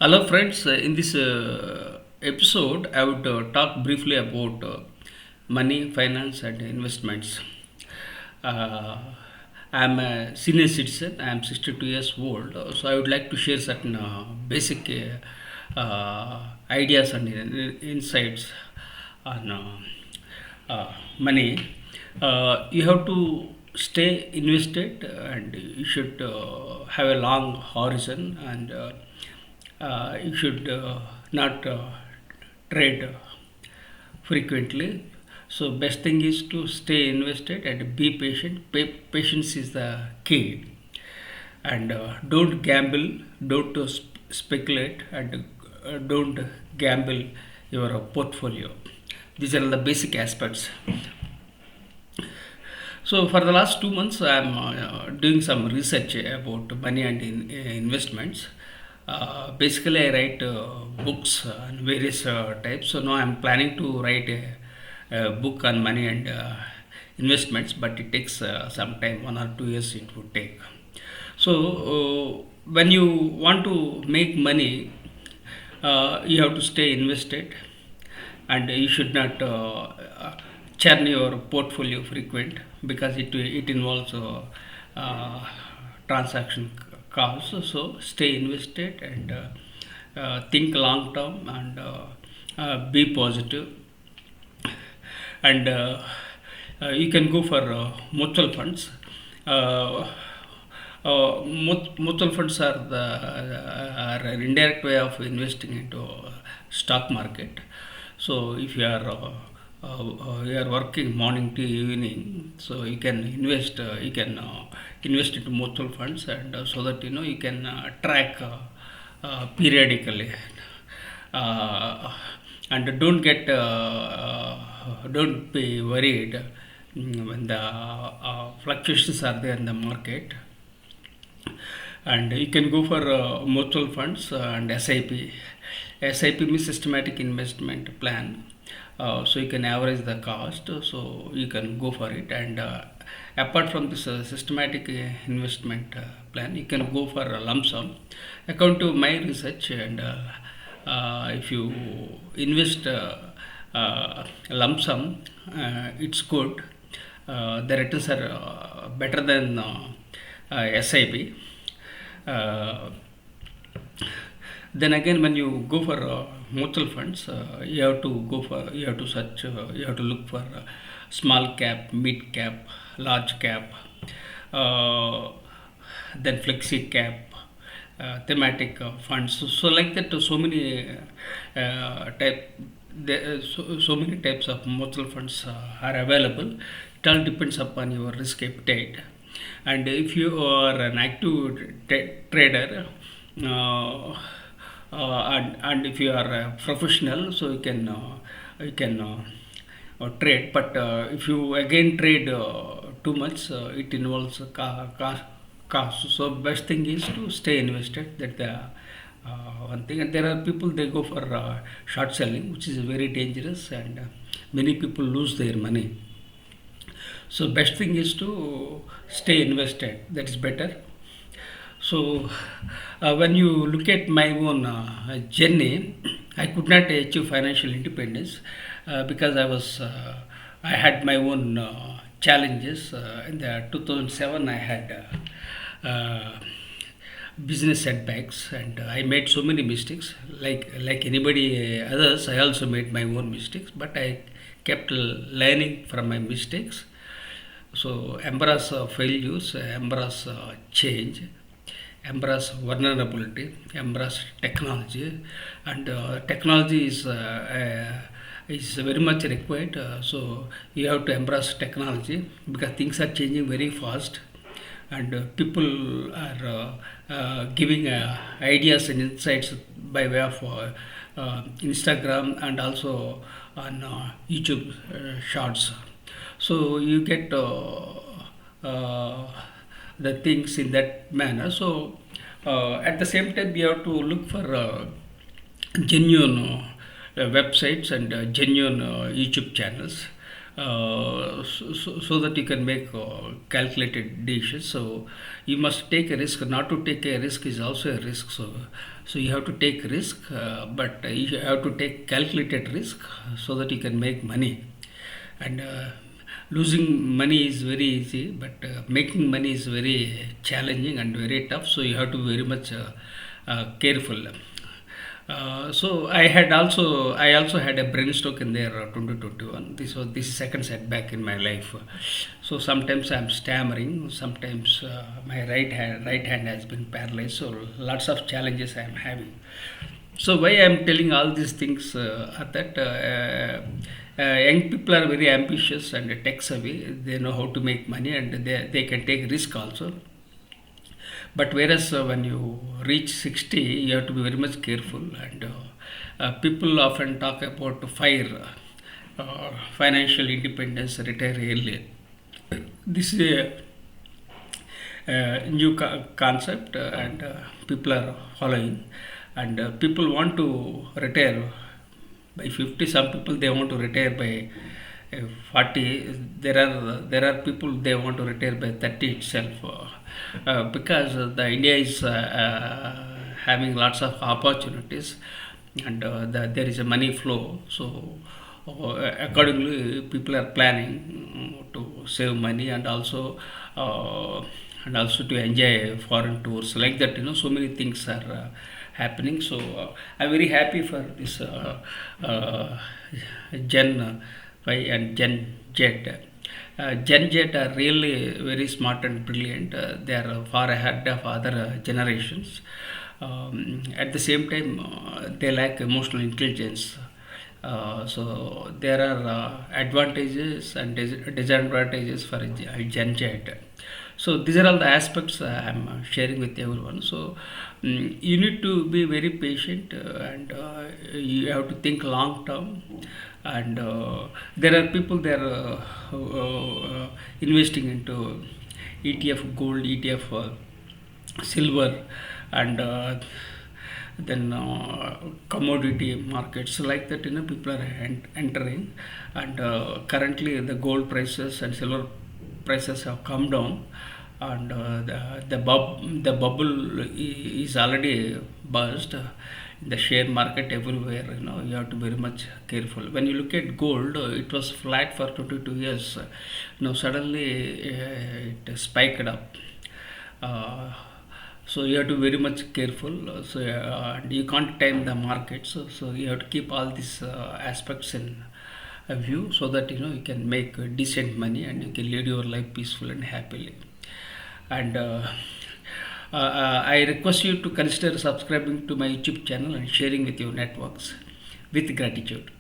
Hello, friends. In this episode, I would talk briefly about money, finance, and investments. Uh, I'm a senior citizen. I'm 62 years old. So I would like to share certain basic ideas and insights on money. You have to stay invested, and you should have a long horizon, and you should not trade frequently. So best thing is to stay invested and be patient. Patience is the key, and don't gamble, don't speculate, and don't gamble your portfolio. These are the basic aspects. So for the last 2 months, I'm doing some research about money and investments. Basically, I write books on various types. So now I'm planning to write a book on money and investments, but it takes some time, 1 or 2 years it would take. So when you want to make money, you have to stay invested, and you should not churn your portfolio frequent, because it involves uh, transaction costs. So stay invested, and think long term, and be positive, and you can go for mutual funds. Uh, Mutual funds are an indirect way of investing into stock market. So if you are working morning to evening, so you can invest into mutual funds, and so that you can track periodically, uh, and don't be worried when the fluctuations are there in the market. And you can go for mutual funds and SIP. SIP means systematic investment plan. So you can average the cost, so you can go for it. And apart from this systematic investment plan, you can go for a lump sum. According to my research, and if you invest lump sum, it's good. The returns are better than SIP. Uh, then again, when you go for mutual funds, you have to search, you have to look for small cap, mid cap, large cap, uh, then flexi cap, thematic funds. So like that, so many type. So many types of mutual funds are available. It all depends upon your risk appetite, and if you are an active trader, uh, and if you are a professional, so you can trade. But if you again trade too much, it involves cost. So best thing is to stay invested. That the one thing. And there are people, they go for short selling, which is very dangerous, and many people lose their money. So best thing is to stay invested. That is better. So when you look at my own journey, I could not achieve financial independence because I had my own challenges. In the 2007, I had business setbacks, and I made so many mistakes. Like anybody others, I also made my own mistakes, but I kept learning from my mistakes. So embrace failures, embrace change, embrace vulnerability, embrace technology, and technology is very much required. So you have to embrace technology, because things are changing very fast, and people are giving ideas and insights by way of Instagram, and also on YouTube shorts. So you get uh, the things in that manner. So at the same time, you have to look for genuine websites and genuine YouTube channels. so that you can make calculated decisions. So you must take a risk. Not to take a risk is also a risk. So you have to take risk, but you have to take calculated risk so that you can make money. And losing money is very easy, but making money is very challenging and very tough. So you have to be very much careful. I also had a brain stroke in there 2021. This is second setback in my life. So sometimes I'm stammering. Sometimes my right hand has been paralyzed. So lots of challenges I'm having. So why I'm telling all these things are that young people are very ambitious and tech savvy. They know how to make money and they can take risk also. But whereas when you reach 60, you have to be very much careful. And people often talk about fire, financial independence, retire early. This is a new concept, and people are following. And people want to retire by 50. Some people they want to retire by 40. There are people they want to retire by 30 itself, because the India is having lots of opportunities, and there is a money flow. So accordingly people are planning to save money, and also to enjoy foreign tours like that. So many things are happening. So I'm very happy for this Gen Y and Gen Z. Gen Z are really very smart and brilliant. They are far ahead of other generations. At the same time, they lack emotional intelligence. So there are advantages and disadvantages for Gen Z. So these are all the aspects I'm sharing with everyone. So you need to be very patient, and you have to think long term. And there are people they are investing into ETF gold, ETF silver, and then commodity markets like that. People are entering, and currently the gold prices and silver prices have come down, and the bubble is already burst in the share market everywhere. You have to be very much careful. When you look at gold, it was flat for 22 years. Now suddenly it spiked up. uh, so you have to be very much careful. And you can't time the market. So you have to keep all these aspects in view, so that you can make decent money and you can lead your life peaceful and happily. And I request you to consider subscribing to my YouTube channel and sharing with your networks. With gratitude.